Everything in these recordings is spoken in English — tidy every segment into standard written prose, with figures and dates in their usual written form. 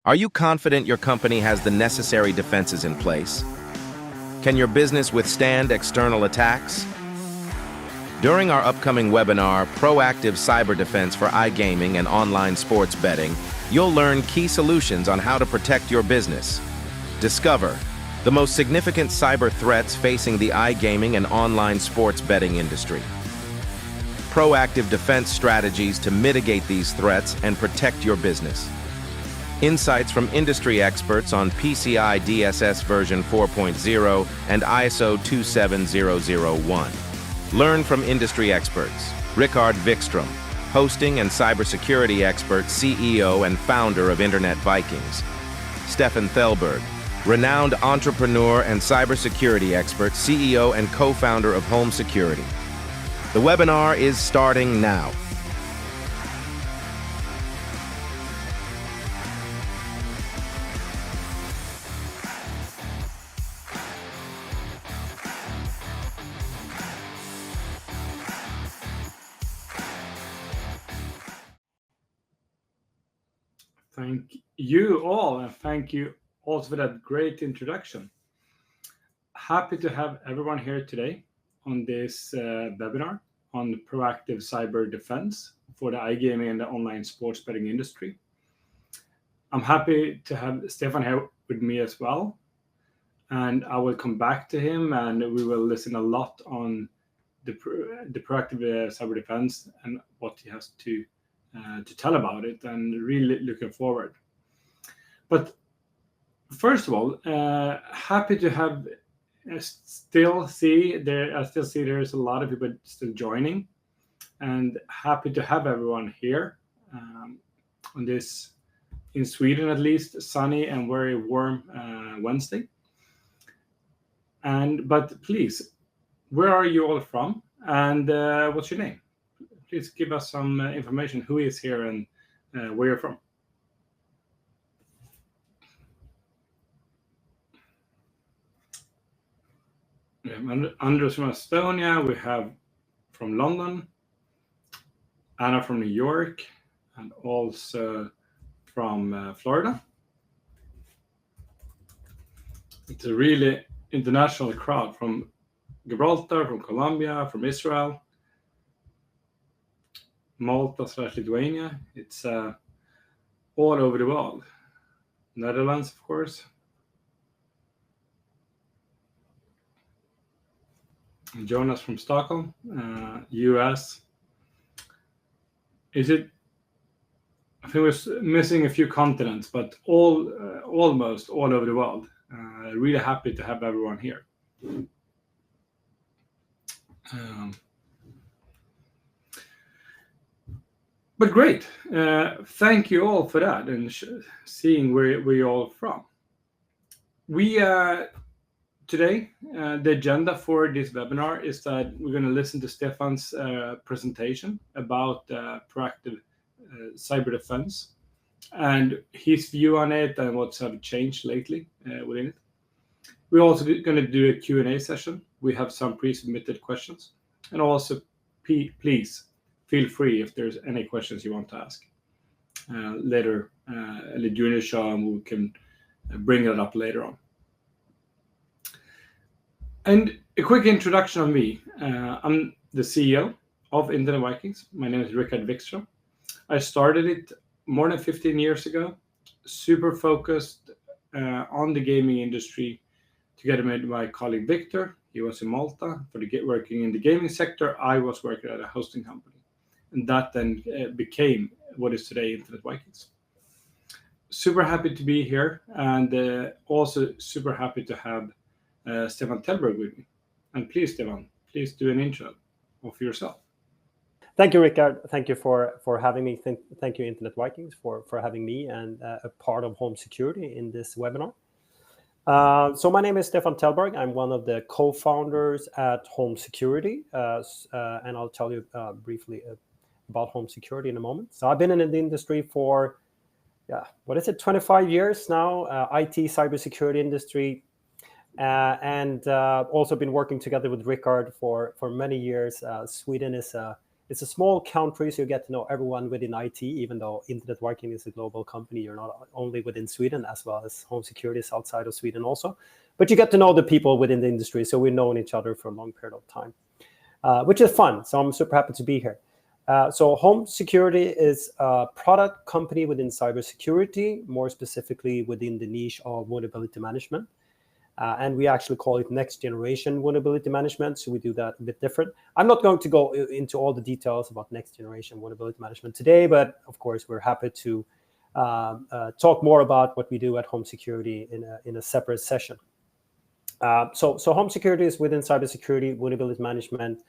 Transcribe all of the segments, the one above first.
Are you confident your company has the necessary defenses in place? Can your business withstand external attacks? During our upcoming webinar, Proactive Cyber Defense for iGaming and Online Sports Betting, you'll learn key solutions on how to protect your business. Discover the most significant cyber threats facing the iGaming and online sports betting industry. Proactive defense strategies to mitigate these threats and protect your business. Insights from industry experts on PCI DSS version 4.0 and ISO 27001. Learn from industry experts. Rickard Vikström, hosting and cybersecurity expert, CEO and founder of Internet Vikings. Stefan Thelberg, renowned entrepreneur and cybersecurity expert, CEO and co-founder of Home Security. The webinar is starting now. Thank you all, and thank you also for that great introduction. Happy to have everyone here today on this webinar on proactive cyber defense for the iGaming and the online sports betting industry. I'm happy to have Stefan here with me as well, and I will come back to him and we will listen a lot on the proactive cyber defense and what he has to tell about it, and really looking forward. But first of all, happy to have I still see there's a lot of people still joining, and happy to have everyone here on this, in Sweden at least, sunny and very warm Wednesday. But please, where are you all from, and what's your name? Please give us some information. Who is here and where you're from? We have Andres from Estonia. We have from London, Anna from New York, and also from Florida. It's a really international crowd from Gibraltar, from Colombia, from Israel, Malta/Lithuania. It's all over the world. Netherlands, of course. Jonas from Stockholm, US. I think we're missing a few continents, but almost all over the world. Really happy to have everyone here. But great, thank you all for that and seeing where you're all from. We today, the agenda for this webinar is that we're going to listen to Stefan's presentation about proactive cyber defense and his view on it and what's have changed lately within it. We're also going to do a Q&A session. We have some pre-submitted questions, and also please feel free if there's any questions you want to ask later during the show, and we can bring it up later on. And a quick introduction of me. I'm the CEO of Internet Vikings. My name is Rickard Vikström. I started it more than 15 years ago, super focused on the gaming industry, together with my colleague Victor. He was in Malta working in the gaming sector. I was working at a hosting company. And that then became what is today Internet Vikings. Super happy to be here, and also super happy to have Stefan Thelberg with me. And please, Stefan, please do an intro of yourself. Thank you, Rickard. Thank you for having me. Thank you, Internet Vikings, for having me and a part of Home Security in this webinar. So my name is Stefan Thelberg. I'm one of the co-founders at Home Security, and I'll tell you briefly about Home Security in a moment. So I've been in the industry for, 25 years now, IT cybersecurity industry, and also been working together with Rickard for many years. Sweden is a It's a small country, so you get to know everyone within IT, even though Internet Viking is a global company. You're not only within Sweden, as well as home security is outside of Sweden also. But you get to know the people within the industry, so we've known each other for a long period of time, which is fun. So I'm super happy to be here. So Home Security is a product company within cybersecurity, more specifically within the niche of vulnerability management. And we actually call it next generation vulnerability management. So we do that a bit different. I'm not going to go into all the details about next generation vulnerability management today, but of course, we're happy to talk more about what we do at Home Security in a separate session. So Home Security is within cybersecurity, vulnerability management.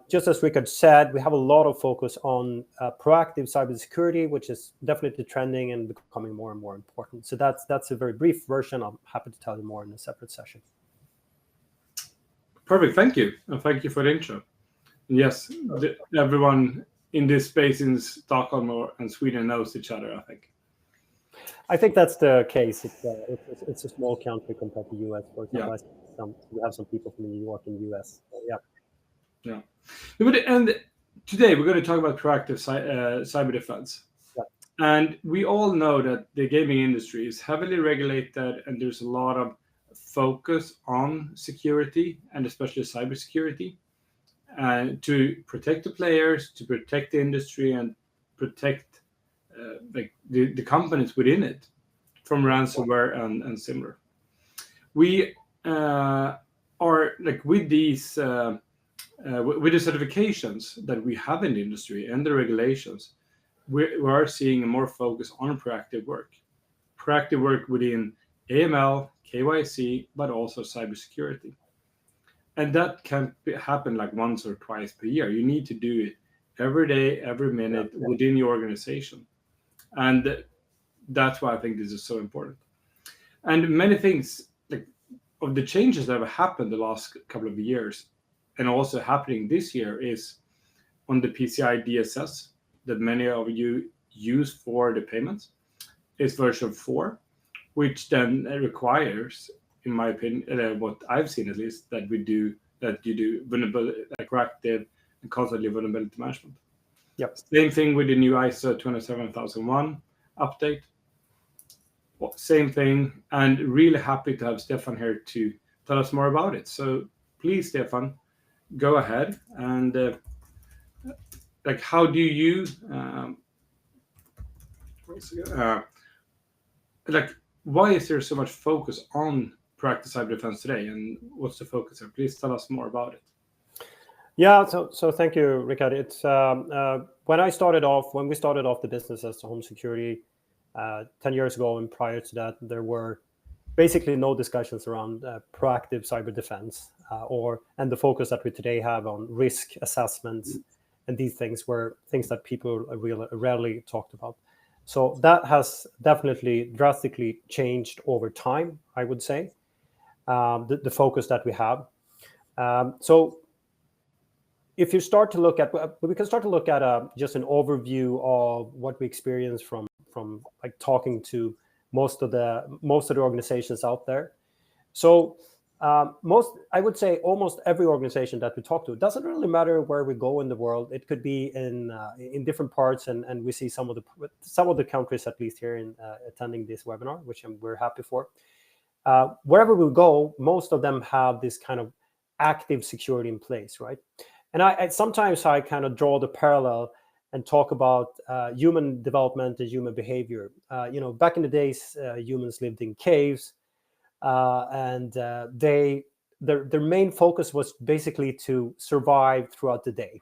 Just as Rickard said, we have a lot of focus on proactive cybersecurity, which is definitely trending and becoming more and more important. So that's a very brief version. I'm happy to tell you more in a separate session. Perfect. Thank you. And thank you for the intro. And yes, everyone in this space in Stockholm and Sweden knows each other, I think. I think that's the case. It's a small country compared to US. For example, we have some people from New York and US. So, yeah. Yeah, and today we're going to talk about proactive cyber defense. Yeah. And we all know that the gaming industry is heavily regulated, and there's a lot of focus on security and especially cybersecurity, to protect the players, to protect the industry, and protect the companies within it from ransomware and similar. We are with these. With the certifications that we have in the industry and the regulations, we are seeing a more focus on proactive work within AML, KYC, but also cybersecurity. And that can't happen like once or twice per year. You need to do it every day, every minute within your organization. And that's why I think this is so important. And many things of the changes that have happened the last couple of years, and also happening this year, is on the PCI DSS that many of you use for the payments. It's version 4, which then requires, in my opinion, what I've seen at least, that you do vulnerability, proactive and constantly vulnerability management. Yep. Same thing with the new ISO 27001 update. Well, same thing, and really happy to have Stefan here to tell us more about it. So please, Stefan, go ahead and how do you why is there so much focus on proactive cyber defense today, and what's the focus there? Please tell us more about it. Yeah, so thank you, Rickard. It's when we started off the business as Home Security 10 years ago, and prior to that, there were basically no discussions around proactive cyber defense, and the focus that we today have on risk assessments and these things were things that people really rarely talked about. So that has definitely drastically changed over time, I would say, the focus that we have. So if you start to look at, we can start to look at just an overview of what we experience from like talking to most of the organizations out there. So I would say almost every organization that we talk to, it doesn't really matter where we go in the world. It could be in different parts, and we see some of the countries, at least here in attending this webinar, which we're happy for. Wherever we go, most of them have this kind of active security in place, right? And I sometimes kind of draw the parallel and talk about human development and human behavior. Back in the days, humans lived in caves, and their main focus was basically to survive throughout the day.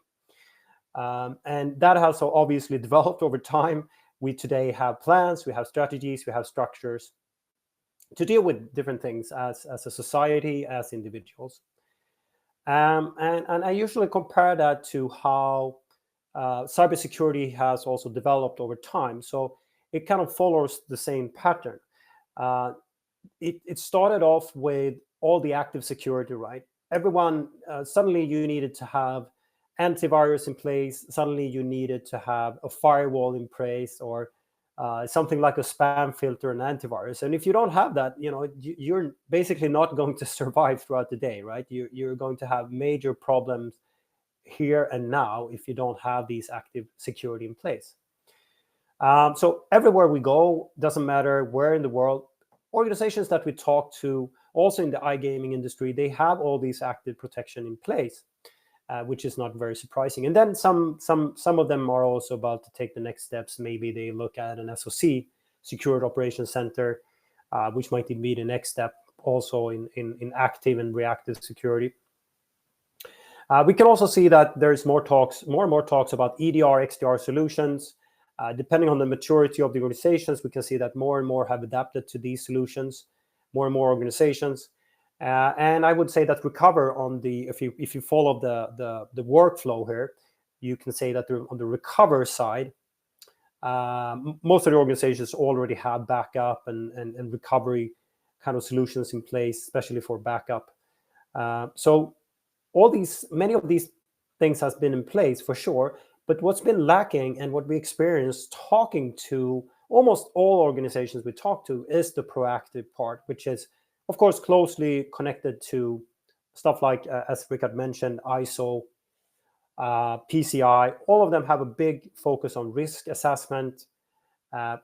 And that has obviously developed over time. We today have plans, we have strategies, we have structures to deal with different things as a society, as individuals. And I usually compare that to how cybersecurity has also developed over time. So it kind of follows the same pattern. It started off with all the active security, right? Everyone, suddenly you needed to have antivirus in place. Suddenly you needed to have a firewall in place, or something like a spam filter and antivirus. And if you don't have that, you're basically not going to survive throughout the day, right? You're going to have major problems here and now if you don't have these active security in place. So everywhere we go, doesn't matter where in the world, organizations that we talk to, also in the iGaming industry, they have all these active protection in place, which is not very surprising. And then some of them are also about to take the next steps. Maybe they look at an SOC, Secured Operations Center, which might be the next step also in active and reactive security. We can also see that there's more and more talks about EDR, XDR solutions. Depending on the maturity of the organizations, we can see that more and more have adapted to these solutions, more and more organizations. And I would say that recover on the, if you follow the workflow here, you can say that on the recover side, most of the organizations already have backup and recovery kind of solutions in place, especially for backup. So many of these things has been in place for sure, but what's been lacking and what we experienced talking to almost all organizations we talk to is the proactive part, which is, of course, closely connected to stuff like, as Rickard mentioned, ISO, PCI. All of them have a big focus on risk assessment,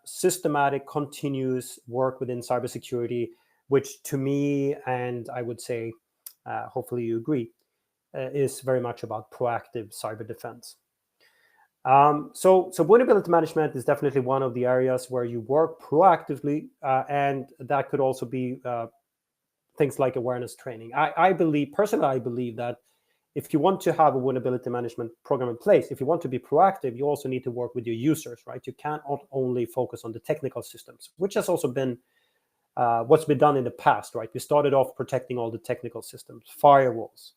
systematic, continuous work within cybersecurity, which to me, and I would say, hopefully you agree, is very much about proactive cyber defense. So vulnerability management is definitely one of the areas where you work proactively, and that could also be things like awareness training. I believe that if you want to have a vulnerability management program in place, if you want to be proactive, you also need to work with your users, right? You can't only focus on the technical systems, which has also been what's been done in the past, right? We started off protecting all the technical systems, firewalls,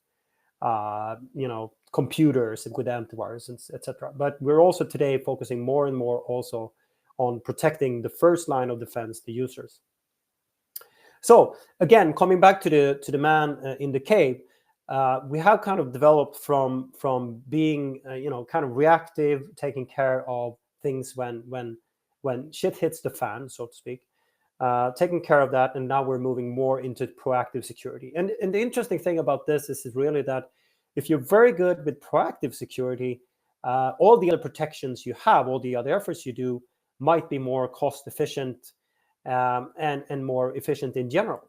computers with antivirus, etc. But we're also today focusing more and more also on protecting the first line of defense, the users. So again, coming back to the man in the cave, we have kind of developed from being kind of reactive, taking care of things when shit hits the fan, so to speak, taking care of that, and now we're moving more into proactive security. And the interesting thing about this is really that if you're very good with proactive security, all the other protections you have, all the other efforts you do might be more cost efficient and more efficient in general.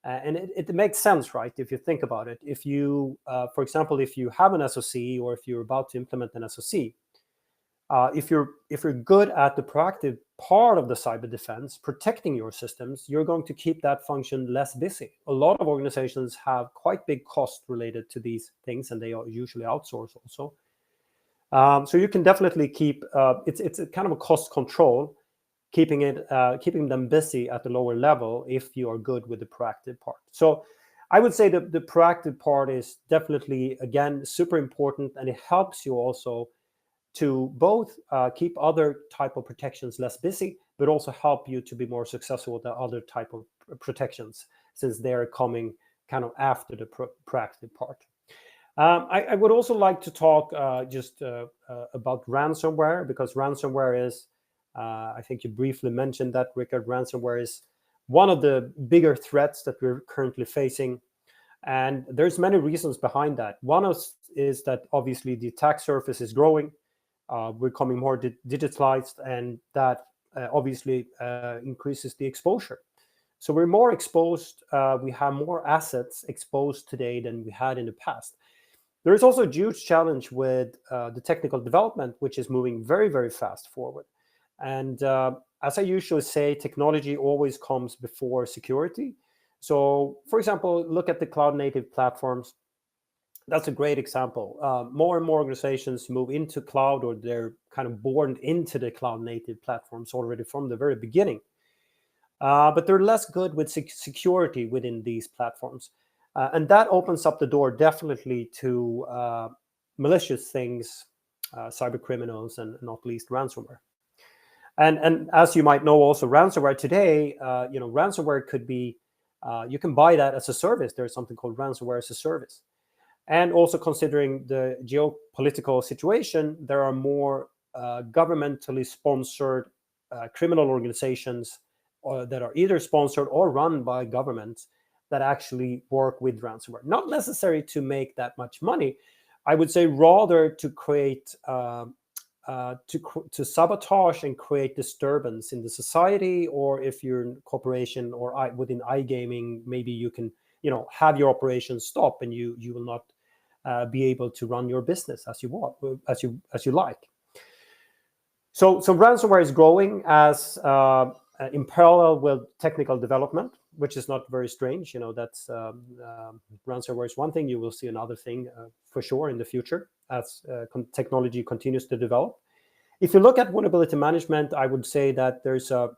And it makes sense, right? If you think about it, if you, for example, if you have an SOC or if you're about to implement an SOC, if you're good at the proactive part of the cyber defense, protecting your systems, you're going to keep that function less busy. A lot of organizations have quite big costs related to these things, and they are usually outsourced also. So you can definitely keep it's a kind of a cost control, keeping them busy at the lower level if you are good with the proactive part. So I would say that the proactive part is definitely, again, super important, and it helps you also to both keep other type of protections less busy, but also help you to be more successful with the other type of protections, since they're coming kind of after the proactive part. I would also like to talk just about ransomware, because ransomware is, I think you briefly mentioned that, Rickard. Ransomware is one of the bigger threats that we're currently facing. And there's many reasons behind that. One is that obviously the attack surface is growing. We're becoming more digitalized, and that obviously increases the exposure. So we're more exposed. We have more assets exposed today than we had in the past. There is also a huge challenge with the technical development, which is moving very, very fast forward. And as I usually say, technology always comes before security. So, for example, look at the cloud-native platforms. That's a great example. More and more organizations move into cloud, or they're kind of born into the cloud-native platforms already from the very beginning. But they're less good with security within these platforms. And that opens up the door definitely to malicious things, cyber criminals, and not least ransomware. And as you might know, also ransomware today, ransomware could be, you can buy that as a service. There's something called ransomware as a service. And also considering the geopolitical situation, there are more governmentally sponsored criminal organizations that are either sponsored or run by governments that actually work with ransomware. Not necessary to make that much money, I would say rather to create to sabotage and create disturbance in the society, or if you're in corporation or within iGaming, maybe you can have your operations stop and you will not be able to run your business as you want, as you like. So ransomware is growing as in parallel with technical development, which is not very strange. That's ransomware is one thing. You will see another thing for sure in the future as technology continues to develop. If you look at vulnerability management, I would say that there's a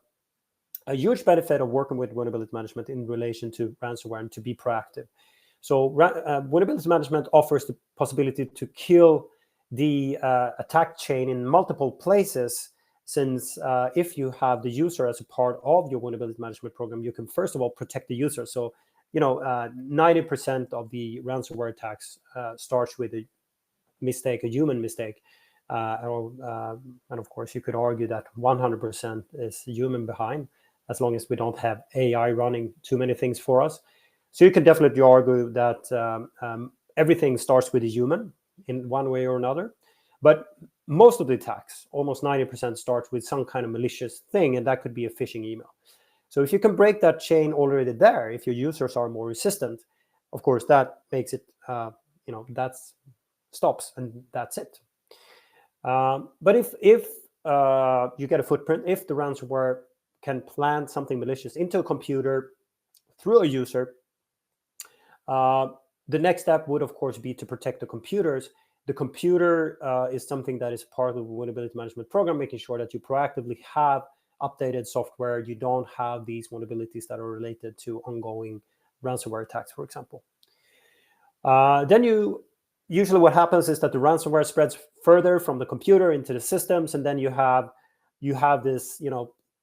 huge benefit of working with vulnerability management in relation to ransomware and to be proactive. So vulnerability management offers the possibility to kill the attack chain in multiple places, since if you have the user as a part of your vulnerability management program, you can first of all protect the user. So 90% of the ransomware attacks starts with a mistake, a human mistake, and of course you could argue that 100% is human behind, as long as we don't have AI running too many things for us. So you can definitely argue that everything starts with a human in one way or another. But most of the attacks, almost 90%, starts with some kind of malicious thing, and that could be a phishing email. So if you can break that chain already there, if your users are more resistant, of course, that makes it, that stops, and that's it. But if you get a footprint, if the ransomware can plant something malicious into a computer through a user, the next step would, of course, be to protect the computers. The computer is something that is part of the vulnerability management program, making sure that you proactively have updated software. You don't have these vulnerabilities that are related to ongoing ransomware attacks, for example. Then usually what happens is that the ransomware spreads further from the computer into the systems, and then you have this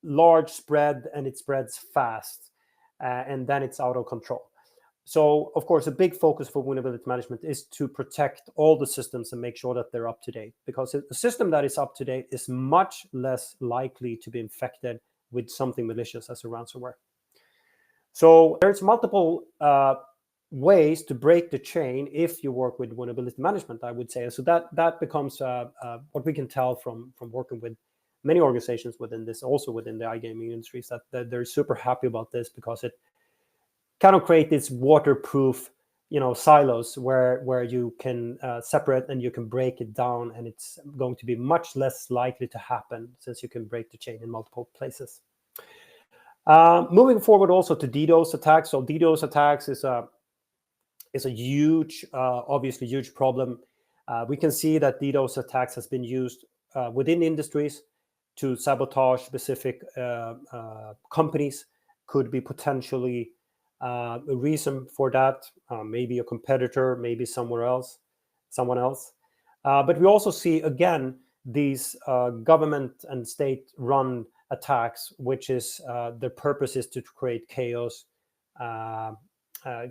large spread, and it spreads fast, and then it's out of control. So, of course, a big focus for vulnerability management is to protect all the systems and make sure that they're up to date, because a system that is up to date is much less likely to be infected with something malicious as a ransomware. So there's multiple ways to break the chain if you work with vulnerability management, I would say. So that becomes what we can tell from working with many organizations within this, also within the iGaming industries, that they're super happy about this, because it kind of create this waterproof, silos where you can separate and you can break it down, and it's going to be much less likely to happen since you can break the chain in multiple places. Moving forward also to DDoS attacks. So DDoS attacks is a huge, obviously huge problem. We can see that DDoS attacks has been used within industries to sabotage specific companies. Could be potentially a reason for that, maybe a competitor, maybe someone else. But we also see, again, these government and state-run attacks, which is their purpose is to create chaos,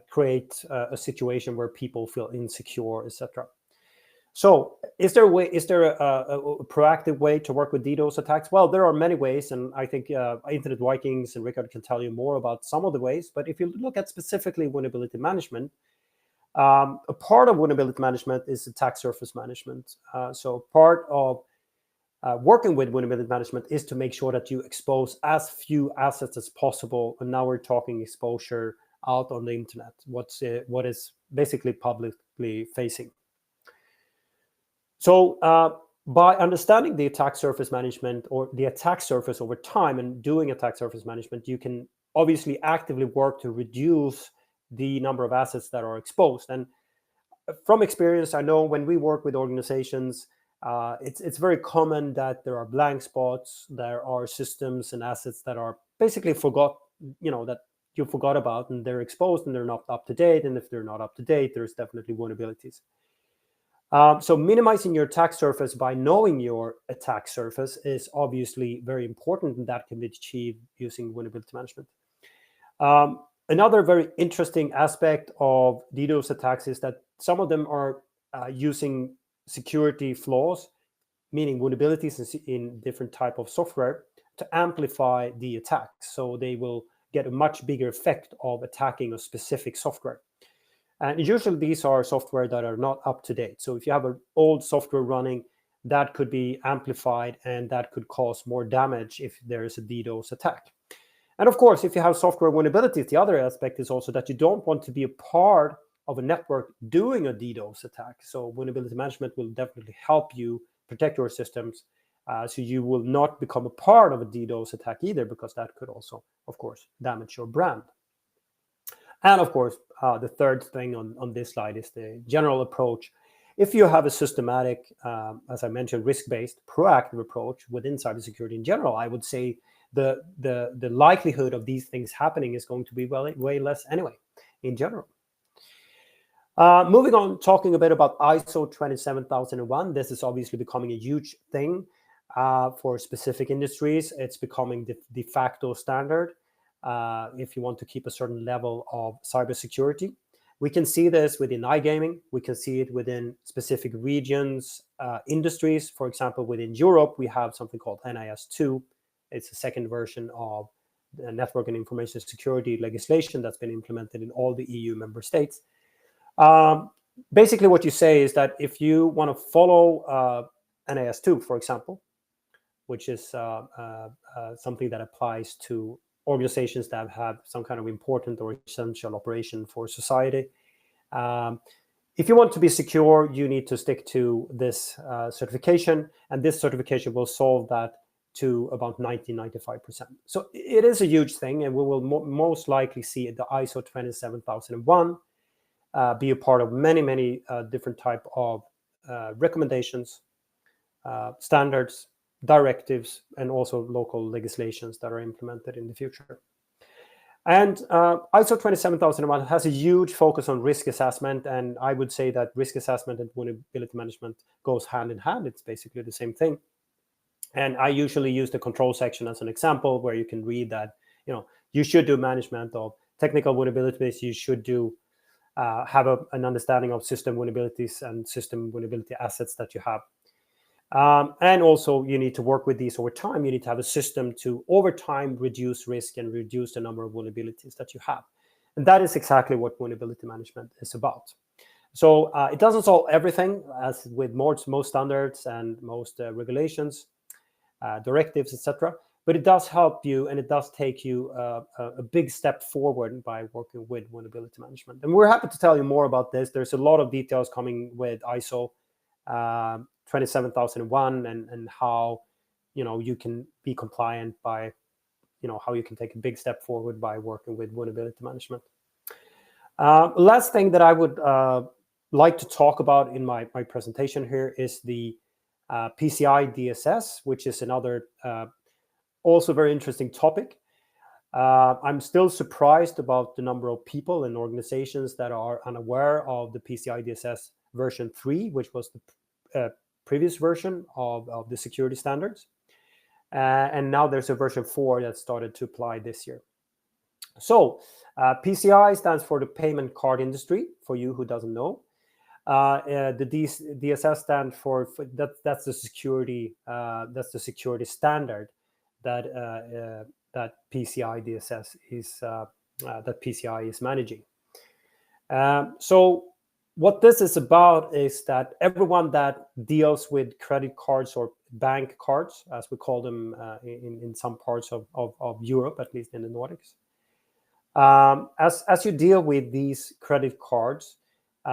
create a situation where people feel insecure, etc. So is there a proactive way to work with DDoS attacks? Well, there are many ways, and I think Internet Vikings and Rickard can tell you more about some of the ways. But if you look at specifically vulnerability management, a part of vulnerability management is attack surface management. So part of working with vulnerability management is to make sure that you expose as few assets as possible. And now we're talking exposure out on the internet, what is basically publicly facing. So by understanding the attack surface management, or the attack surface over time, and doing attack surface management, you can obviously actively work to reduce the number of assets that are exposed. And from experience, I know when we work with organizations, it's very common that there are blank spots, there are systems and assets that are basically that you forgot about, and they're exposed and they're not up to date. And if they're not up to date, there's definitely vulnerabilities. So minimizing your attack surface by knowing your attack surface is obviously very important, and that can be achieved using vulnerability management. Another very interesting aspect of DDoS attacks is that some of them are using security flaws, meaning vulnerabilities in different type of software, to amplify the attacks. So they will get a much bigger effect of attacking a specific software. And usually these are software that are not up to date. So if you have an old software running, that could be amplified and that could cause more damage if there is a DDoS attack. And of course, if you have software vulnerabilities, the other aspect is also that you don't want to be a part of a network doing a DDoS attack. So vulnerability management will definitely help you protect your systems, so you will not become a part of a DDoS attack either, because that could also, of course, damage your brand. And of course, the third thing on this slide is the general approach. If you have a systematic, as I mentioned, risk-based, proactive approach within cybersecurity in general, I would say the likelihood of these things happening is going to be way less anyway, in general. Moving on, talking a bit about ISO 27001. This is obviously becoming a huge thing for specific industries. It's becoming the de facto standard if you want to keep a certain level of cybersecurity. We can see this within iGaming. We can see it within specific regions, industries. For example, within Europe, we have something called NIS2. It's a second version of the network and information security legislation that's been implemented in all the EU member states. Basically, what you say is that if you want to follow NIS2, for example, which is something that applies to organizations that have some kind of important or essential operation for society. If you want to be secure, you need to stick to this certification, and this certification will solve that to about 90-95%. So it is a huge thing, and we will most likely see the ISO 27001 be a part of many different type of recommendations, standards, directives, and also local legislations that are implemented in the future. And ISO 27001 has a huge focus on risk assessment, and I would say that risk assessment and vulnerability management goes hand in hand. It's basically the same thing. And I usually use the control section as an example, where you can read that, you should do management of technical vulnerabilities. You should do have an understanding of system vulnerabilities and system vulnerability assets that you have. And also, you need to work with these over time. You need to have a system to, over time, reduce risk and reduce the number of vulnerabilities that you have. And that is exactly what vulnerability management is about. So it doesn't solve everything, as with most standards and most regulations, directives, etc. But it does help you, and it does take you a big step forward by working with vulnerability management. And we're happy to tell you more about this. There's a lot of details coming with ISO 27001 and how you can be compliant by how you can take a big step forward by working with vulnerability management. Last thing that I would like to talk about in my presentation here is the PCI DSS, which is another also very interesting topic. I'm still surprised about the number of people and organizations that are unaware of the PCI DSS version 3, which was the previous version of the security standards. And now there's a version 4 that started to apply this year. So PCI stands for the payment card industry, for you who doesn't know. The DSS stands for that's the security standard that PCI DSS is that PCI is managing. So what this is about is that everyone that deals with credit cards or bank cards, as we call them in some parts of Europe, at least in the Nordics, as you deal with these credit cards,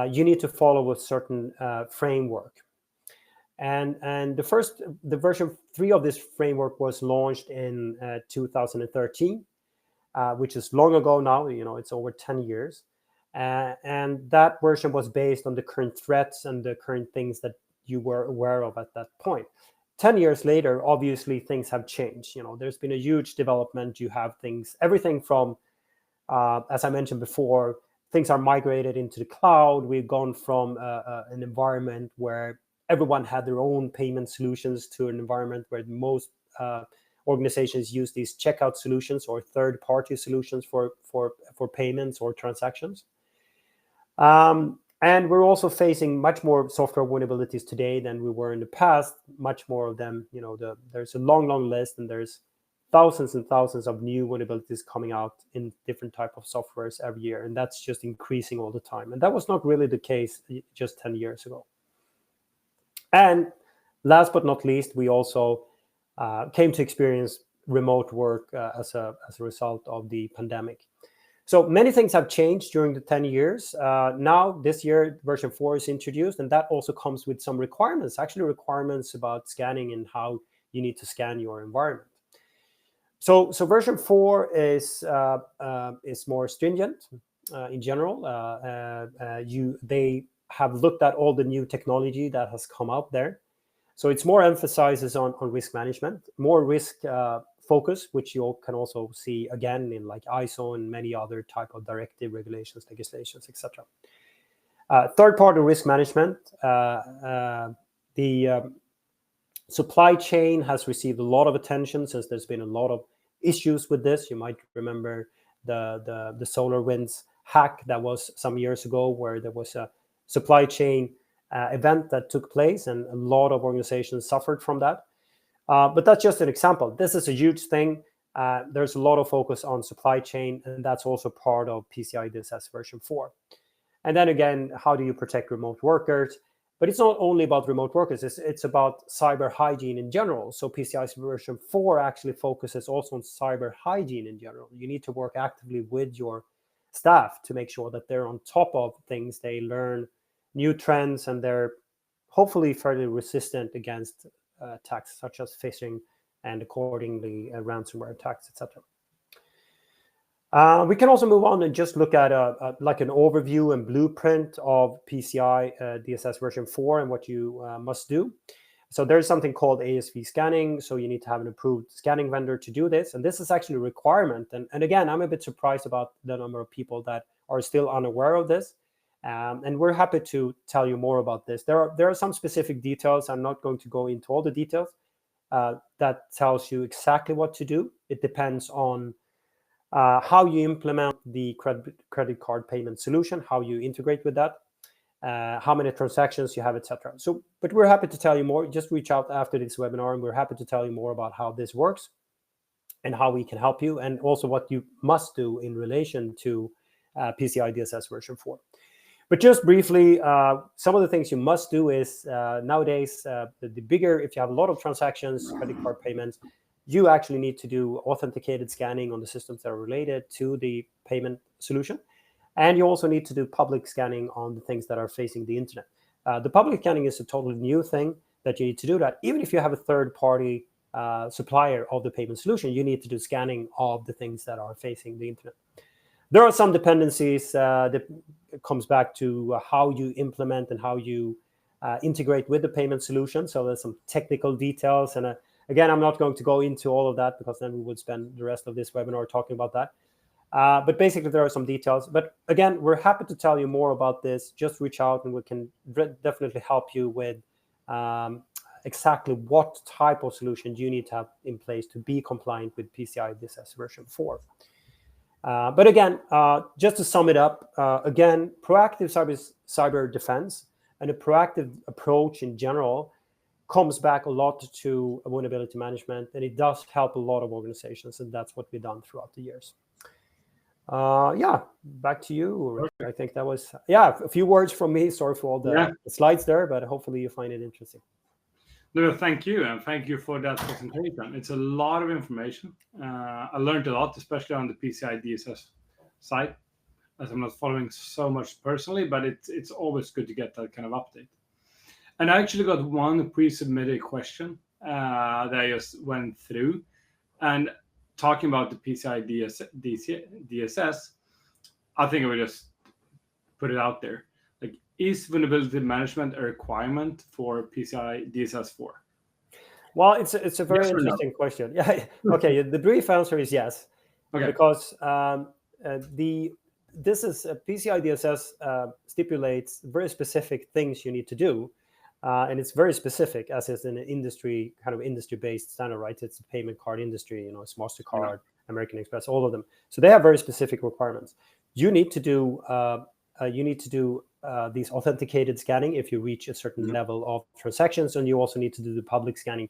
you need to follow a certain framework. And the version 3 of this framework was launched in 2013, which is long ago now. It's over 10 years. And that version was based on the current threats and the current things that you were aware of at that point. 10 years later, obviously, things have changed. There's been a huge development. You have everything from, as I mentioned before, things are migrated into the cloud. We've gone from an environment where everyone had their own payment solutions to an environment where most organizations use these checkout solutions or third-party solutions for payments or transactions. And we're also facing much more software vulnerabilities today than we were in the past. Much more of them, there's a long list, and there's thousands and thousands of new vulnerabilities coming out in different type of softwares every year, and that's just increasing all the time. And that was not really the case just 10 years ago. And last but not least, we also came to experience remote work as a result of the pandemic. So many things have changed during the 10 years. Now, this year, version 4 is introduced, and that also comes with some requirements, actually requirements about scanning and how you need to scan your environment. So version 4 is more stringent in general. They have looked at all the new technology that has come out there. So it's more emphasizes on risk management, more risk focus, which you can also see again in like ISO and many other type of directive regulations, legislations, etc. Third-party risk management. The supply chain has received a lot of attention since there's been a lot of issues with this. You might remember the SolarWinds hack that was some years ago, where there was a supply chain event that took place, and a lot of organizations suffered from that. But that's just an example. This is a huge thing. There's a lot of focus on supply chain, and that's also part of PCI DSS version 4. And then again, how do you protect remote workers? But it's not only about remote workers, it's about cyber hygiene in general. So PCI version 4 actually focuses also on cyber hygiene in general. You need to work actively with your staff to make sure that they're on top of things, they learn new trends, and they're hopefully fairly resistant against attacks such as phishing and accordingly ransomware attacks, etc. We can also move on and just look at like an overview and blueprint of PCI DSS version 4 and what you must do. So there's something called ASV scanning. So you need to have an approved scanning vendor to do this. And this is actually a requirement. And again, I'm a bit surprised about the number of people that are still unaware of this. And we're happy to tell you more about this. There are some specific details. I'm not going to go into all the details. That tells you exactly what to do. It depends on how you implement the credit card payment solution, how you integrate with that, how many transactions you have, etc. So, but we're happy to tell you more. Just reach out after this webinar, and we're happy to tell you more about how this works and how we can help you, and also what you must do in relation to PCI DSS version 4. But just briefly, some of the things you must do is nowadays, the bigger, if you have a lot of transactions, credit card payments, you actually need to do authenticated scanning on the systems that are related to the payment solution. And you also need to do public scanning on the things that are facing the internet. The public scanning is a totally new thing that you need to do that. Even if you have a third-party supplier of the payment solution, you need to do scanning of the things that are facing the internet. There are some dependencies that comes back to how you implement and how you integrate with the payment solution. So there's some technical details. And again, I'm not going to go into all of that because then we would spend the rest of this webinar talking about that. But basically, there are some details. But again, we're happy to tell you more about this. Just reach out and we can definitely help you with exactly what type of solution you need to have in place to be compliant with PCI DSS version 4. But again, just to sum it up, again, proactive cyber defense and a proactive approach in general comes back a lot to vulnerability management, and it does help a lot of organizations, and that's what we've done throughout the years. Yeah, back to you, Rick. I think that was, a few words from me. Sorry for all the slides there, but hopefully you find it interesting. No, thank you, and thank you for that presentation. It's a lot of information. I learned a lot, especially on the PCI DSS side, as I'm not following so much personally, but it's always good to get that kind of update. And I actually got one pre-submitted question that I just went through, and talking about the PCI DSS, I think I would just put it out there. Like, is vulnerability management a requirement for PCI DSS 4? Well, it's a very interesting question. Yeah. Okay. The brief answer is yes. Okay. Because this is PCI DSS stipulates very specific things you need to do, and it's very specific, as is an industry-based standard, right? It's a payment card industry. It's MasterCard, American Express, all of them. So they have very specific requirements. You need to do these authenticated scanning if you reach a certain level of transactions, and you also need to do the public scanning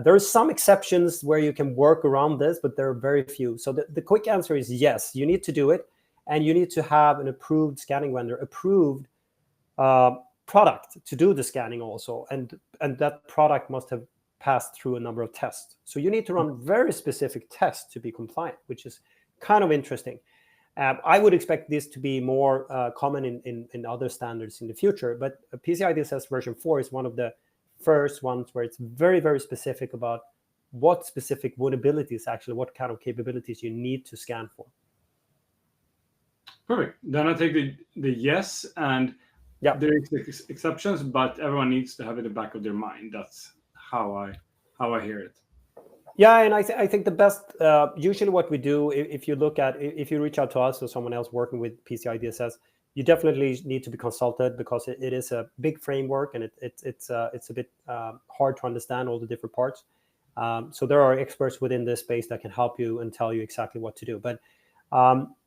There are some exceptions where you can work around this, but there are very few. So the quick answer is yes, you need to do it, and you need to have an approved scanning vendor, approved product to do the scanning also, and that product must have passed through a number of tests. So you need to run very specific tests to be compliant, which is kind of interesting. I would expect this to be more common in other standards in the future, but PCI DSS version 4 is one of the first ones where it's very, very specific about what specific vulnerabilities, actually, what kind of capabilities you need to scan for. Perfect. Then I take the yes, and there is exceptions, but everyone needs to have it in the back of their mind. That's how I hear it. Yeah, and I think the best, usually what we do, if you reach out to us or someone else working with PCI DSS, you definitely need to be consulted, because it is a big framework, and it's a bit hard to understand all the different parts. So there are experts within this space that can help you and tell you exactly what to do. But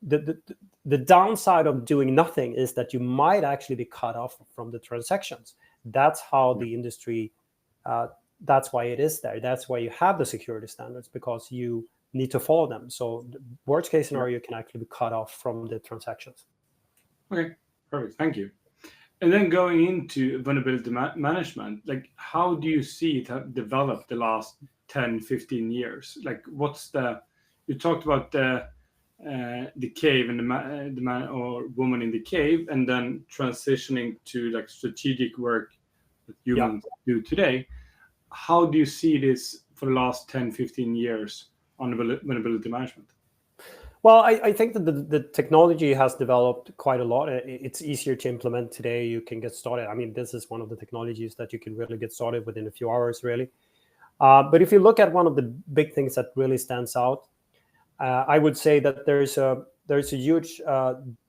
the downside of doing nothing is that you might actually be cut off from the transactions. That's how the industry, that's why it is there. That's why you have the security standards, because you need to follow them. So the worst case scenario, you can actually be cut off from the transactions. Okay, perfect. Thank you. And then going into vulnerability management, like, how do you see it have developed the last 10, 15 years? Like, you talked about the cave and the man or woman in the cave, and then transitioning to like strategic work that humans do today. How do you see this for the last 10, 15 years on vulnerability management? Well, I think that the technology has developed quite a lot. It's easier to implement today. You can get started. I mean, this is one of the technologies that you can really get started within a few hours, really. But if you look at one of the big things that really stands out, I would say that there's a huge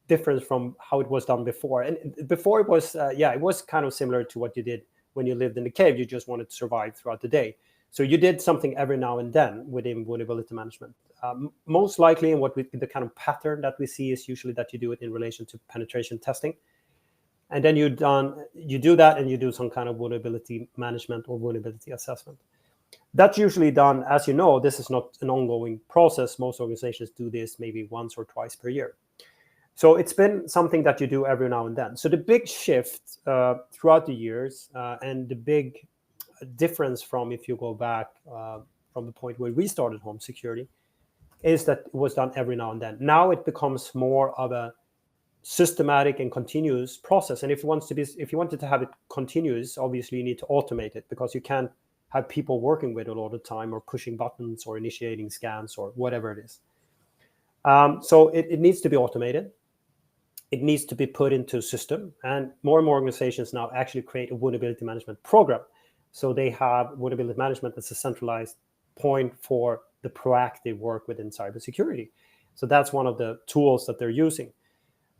difference from how it was done before. And before it was kind of similar to what you did when you lived in the cave. You just wanted to survive throughout the day. So you did something every now and then within vulnerability management. Most likely, and the kind of pattern that we see is usually that you do it in relation to penetration testing. And then you do that, and you do some kind of vulnerability management or vulnerability assessment. That's usually done, as you know, this is not an ongoing process. Most organizations do this maybe once or twice per year. So it's been something that you do every now and then. So the big shift throughout the years, and the big difference from if you go back from the point where we started home security, is that it was done every now and then. Now it becomes more of a systematic and continuous process. And if you wanted to have it continuous, obviously you need to automate it, because you can't have people working with it all the time, or pushing buttons, or initiating scans, or whatever it is. So it needs to be automated. It needs to be put into a system. And more organizations now actually create a vulnerability management program. So they have vulnerability management as a centralized point for the proactive work within cybersecurity. So that's one of the tools that they're using.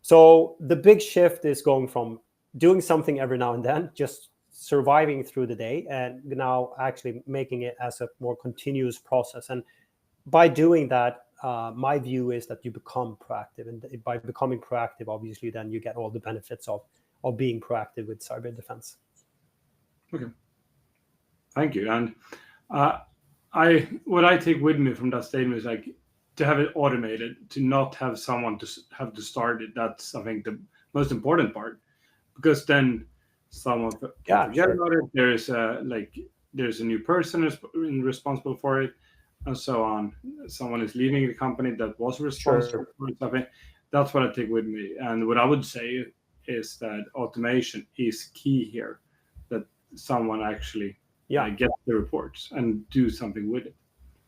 So the big shift is going from doing something every now and then, just surviving through the day, and now actually making it as a more continuous process. And by doing that, my view is that you become proactive. And by becoming proactive, obviously, then you get all the benefits of being proactive with cyber defense. Okay. Thank you. And what I take with me from that statement is, like, to have it automated, to not have someone to have to start it. That's, I think, the most important part, because then someone can forget about it. There's a new person is responsible for it, and so on. Someone is leaving the company that was responsible for it. I think that's what I take with me. And what I would say is that automation is key here. That someone actually get the reports and do something with it.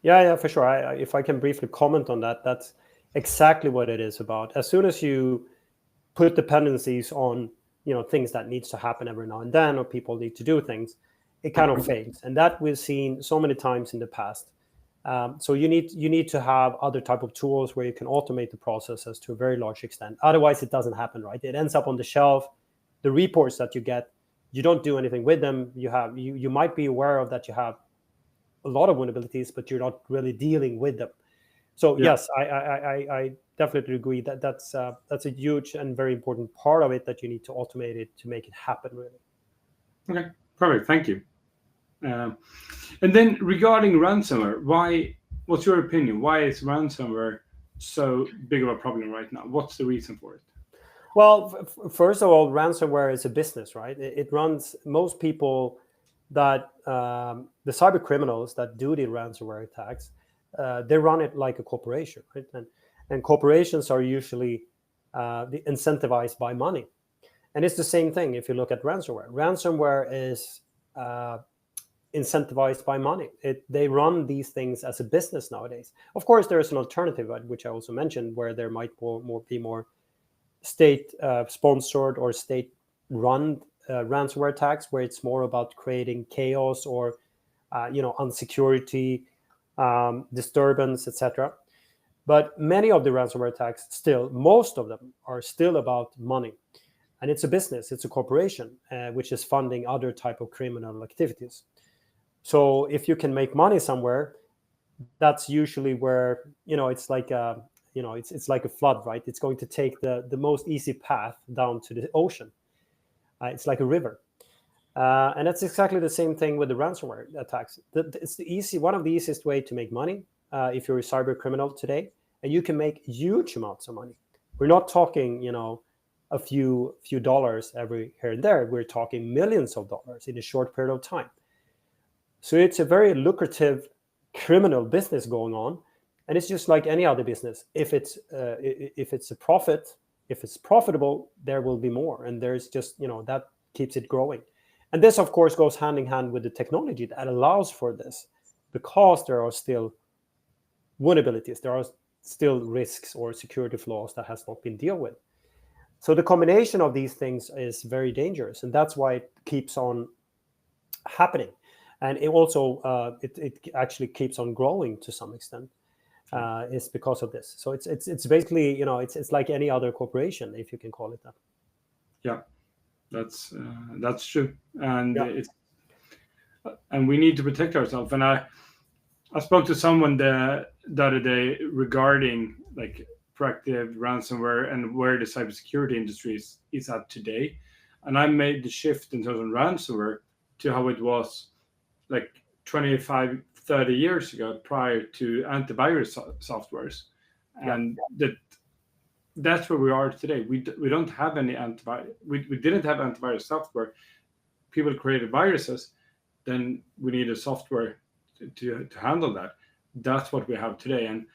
Yeah, for sure. If I can briefly comment on that, that's exactly what it is about. As soon as you put dependencies on, things that needs to happen every now and then, or people need to do things, it kind of fails. And that we've seen so many times in the past. So you need to have other type of tools where you can automate the processes to a very large extent. Otherwise, it doesn't happen, right? It ends up on the shelf. The reports that you get, you don't do anything with them. You might be aware of that you have a lot of vulnerabilities, but you're not really dealing with them. So yes, I definitely agree that that's a huge and very important part of it, that you need to automate it to make it happen, really. Okay, perfect. Thank you. And then regarding ransomware, what's your opinion? Why is ransomware so big of a problem right now? What's the reason for it? Well, first of all, ransomware is a business, right? It runs most people that the cyber criminals that do the ransomware attacks, they run it like a corporation, right? And corporations are usually incentivized by money. And it's the same thing if you look at ransomware. Ransomware is incentivized by money. They run these things as a business nowadays. Of course, there is an alternative, which I also mentioned, where there might be more state sponsored or state run ransomware attacks, where it's more about creating chaos or insecurity, disturbance, etc. But many of the ransomware attacks, most of them are still about money. And it's a business, it's a corporation, which is funding other type of criminal activities. So if you can make money somewhere, that's usually where, it's like it's like a flood, right? It's going to take the most easy path down to the ocean. It's like a river. And that's exactly the same thing with the ransomware attacks. It's one of the easiest way to make money if you're a cyber criminal today, and you can make huge amounts of money. We're not talking, a few dollars every here and there. We're talking millions of dollars in a short period of time. So it's a very lucrative criminal business going on, and it's just like any other business. If it's a profit, if it's profitable, there will be more, and there's just that keeps it growing. And this, of course, goes hand in hand with the technology that allows for this, because there are still vulnerabilities, there are still risks or security flaws that has not been dealt with. So the combination of these things is very dangerous, and that's why it keeps on happening. And it also it actually keeps on growing to some extent. Is because of this. So it's basically it's like any other corporation, if you can call it that. Yeah, that's true, and and we need to protect ourselves. And I spoke to someone the other day regarding like proactive ransomware and where the cybersecurity industry is at today, and I made the shift in terms of ransomware to how it was like 25, 30 years ago prior to antivirus softwares. And that's where we are today. We don't have any antivirus. We didn't have antivirus software. People created viruses. Then we need a software to handle that. That's what we have today. And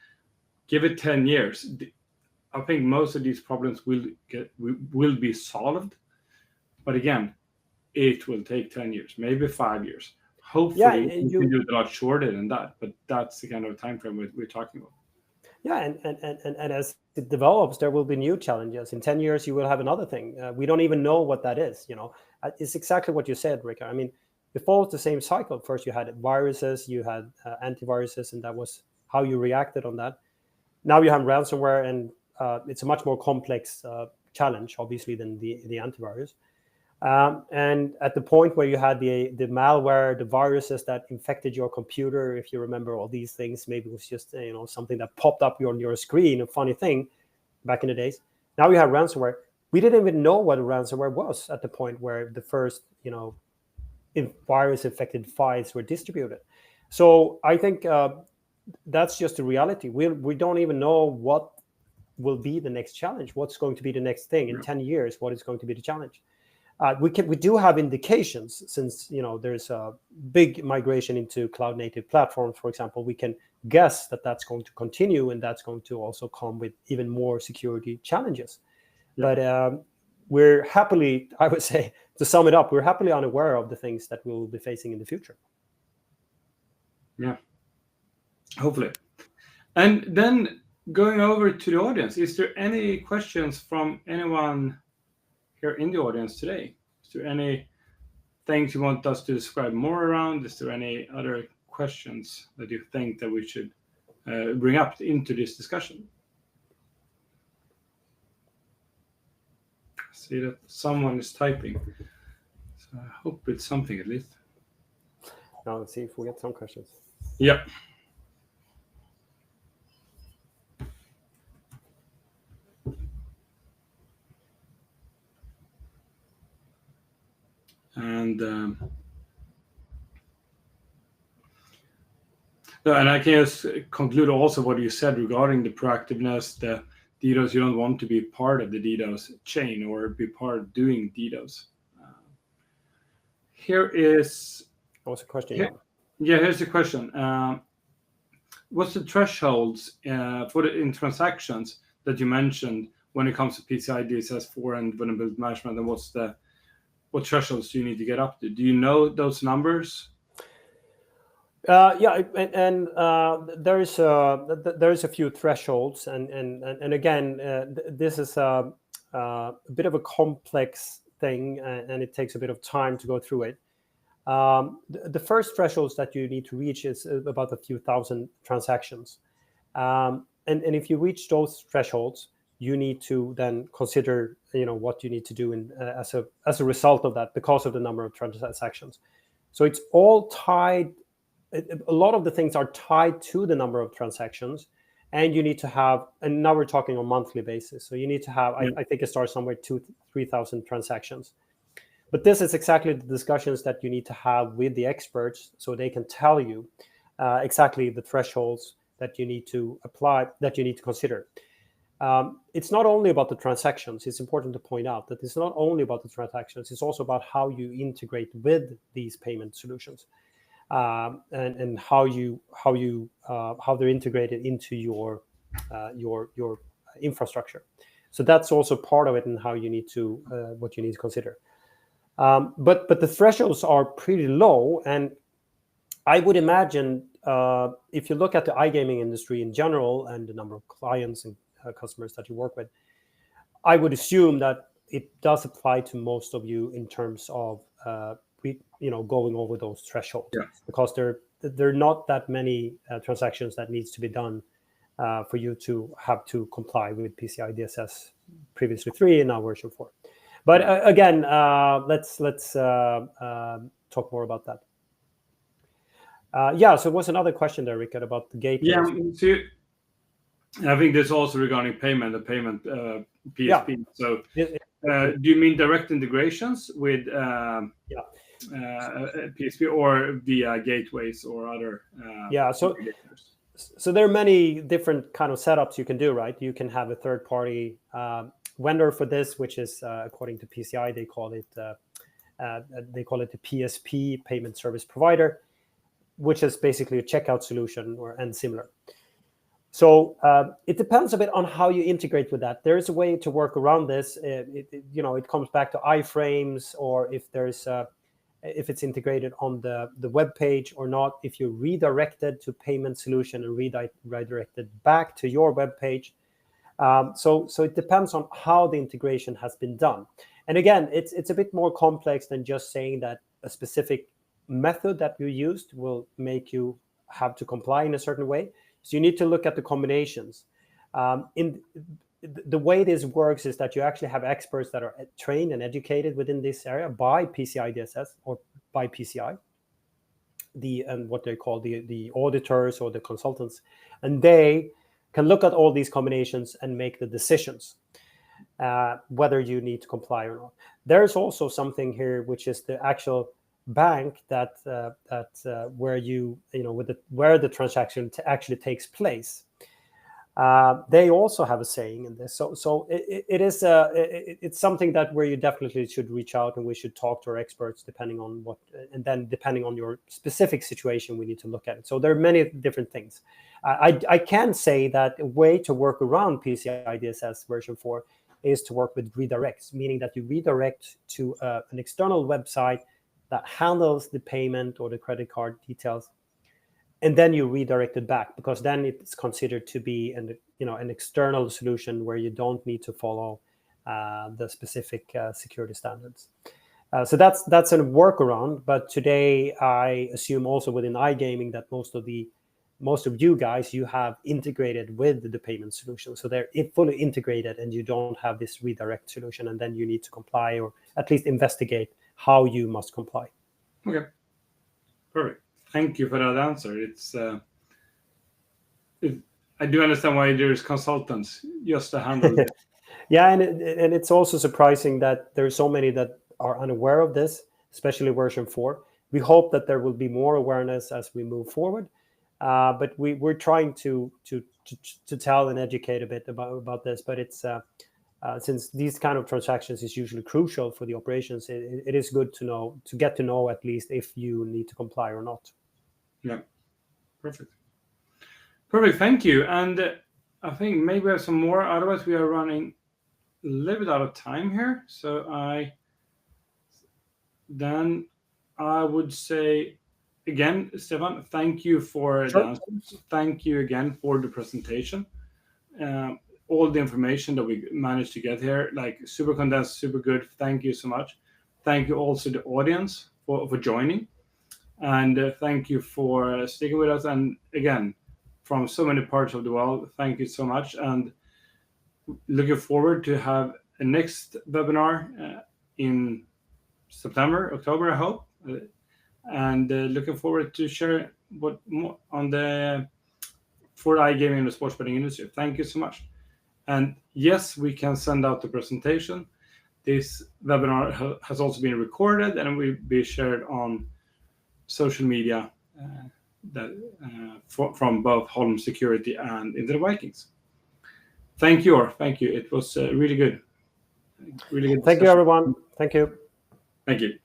give it 10 years, I think most of these problems will be solved. But again, it will take 10 years, maybe 5 years. Hopefully, we can do it a lot shorter than that, but that's the kind of time frame we're talking about. Yeah, and as it develops, there will be new challenges. In 10 years, you will have another thing. We don't even know what that is. It's exactly what you said, Rickard. I mean, it follows the same cycle. First, you had viruses, you had antiviruses, and that was how you reacted on that. Now you have ransomware, and it's a much more complex challenge, obviously, than the antivirus. And at the point where you had the malware, the viruses that infected your computer, if you remember all these things, maybe it was just something that popped up on your screen, a funny thing back in the days. Now you have ransomware. We didn't even know what a ransomware was at the point where the first virus infected files were distributed. So I think that's just the reality. We don't even know what will be the next challenge. What's going to be the next thing in 10 years? What is going to be the challenge? We do have indications, since there's a big migration into cloud native platforms, for example. We can guess that that's going to continue, and that's going to also come with even more security challenges. But we're happily, I would say, to sum it up, we're happily unaware of the things that we'll be facing in the future. Yeah, hopefully. And then going over to the audience, is there any questions from anyone here in the audience today? Is there any things you want us to describe more around? Is there any other questions that you think that we should bring up into this discussion? I see that someone is typing, so I hope it's something at least. Now let's see if we get some questions. Yeah. And No, and I can just conclude also what you said regarding the proactiveness, the DDoS. You don't want to be part of the DDoS chain or be part of doing DDoS. Here is... What was the question? Here's the question. What's the thresholds in transactions that you mentioned when it comes to PCI DSS 4 and vulnerability management, and what thresholds do you need to get up to? Do you know those numbers? Yeah, and there is a few thresholds, and again, this is a bit of a complex thing, and it takes a bit of time to go through it. The first thresholds that you need to reach is about a few thousand transactions, and if you reach those thresholds, you need to then consider, what you need to do as a result of that, because of the number of transactions. So it's all tied. A lot of the things are tied to the number of transactions, and you need to have. And now we're talking on a monthly basis, so you need to have. I think it starts somewhere 2,000-3,000 transactions. But this is exactly the discussions that you need to have with the experts, so they can tell you exactly the thresholds that you need to apply, that you need to consider. It's not only about the transactions. It's important to point out that it's not only about the transactions. It's also about how you integrate with these payment solutions, and how they're integrated into your infrastructure. So that's also part of it, and how you need to what you need to consider. But the thresholds are pretty low, and I would imagine if you look at the iGaming industry in general and the number of clients and customers that you work with, I would assume that it does apply to most of you in terms of going over those thresholds, because there are not that many transactions that needs to be done for you to have to comply with PCI DSS, previously 3 and now version 4. But again, let's talk more about that. So there was another question there, Rickard, about the gateway. Yeah, so I think there's also regarding payment, the payment PSP. Yeah. So do you mean direct integrations with PSP or via gateways or other? So there are many different kind of setups you can do, right? You can have a third-party vendor for this, which is according to PCI, they call it the PSP, payment service provider, which is basically a checkout solution and similar. So it depends a bit on how you integrate with that. There is a way to work around this. It comes back to iframes, or if it's integrated on the web page or not. If you're redirected to payment solution and redirected back to your web page. So it depends on how the integration has been done. And again, it's a bit more complex than just saying that a specific method that you used will make you have to comply in a certain way. So you need to look at the combinations. The way this works is that you actually have experts that are trained and educated within this area by PCI DSS or by PCI, and what they call the auditors or the consultants, and they can look at all these combinations and make the decisions whether you need to comply or not. There's also something here, which is the actual bank that where where the transaction actually takes place. They also have a saying in this. So it's something that where you definitely should reach out, and we should talk to our experts depending on and then depending on your specific situation, we need to look at it. So there are many different things. I can say that a way to work around PCI DSS version 4 is to work with redirects, meaning that you redirect to an external website that handles the payment or the credit card details, and then you redirect it back, because then it's considered to be an external solution where you don't need to follow the specific security standards. So that's a workaround. But today, I assume also within iGaming that most of you guys, you have integrated with the payment solution, so they're fully integrated, and you don't have this redirect solution, and then you need to comply or at least investigate how you must comply. Okay, perfect. Thank you for that answer. I do understand why there's consultants just to handle it. Yeah, and it's also surprising that there's so many that are unaware of this, especially version 4. We hope that there will be more awareness as we move forward. But we're trying to tell and educate a bit about this. But it's since these kind of transactions is usually crucial for the operations, it is good to get to know at least if you need to comply or not. Yeah, perfect. Thank you. And I think maybe we have some more. Otherwise, we are running a little bit out of time here. So I would say again, Stefan, thank you for the answers. Thank you again for the presentation. All the information that we managed to get here, like super condensed, super good. Thank you so much. Thank you also the audience for joining. And thank you for sticking with us. And again, from so many parts of the world, thank you so much. And looking forward to have a next webinar in September, October, I hope. And looking forward to share what more on for iGaming in the sports betting industry. Thank you so much. And yes, we can send out the presentation. This webinar has also been recorded and will be shared on social media from both Holm Security and Internet Vikings. Thank you. It was really good. Really good discussion. Thank you, everyone. Thank you. Thank you.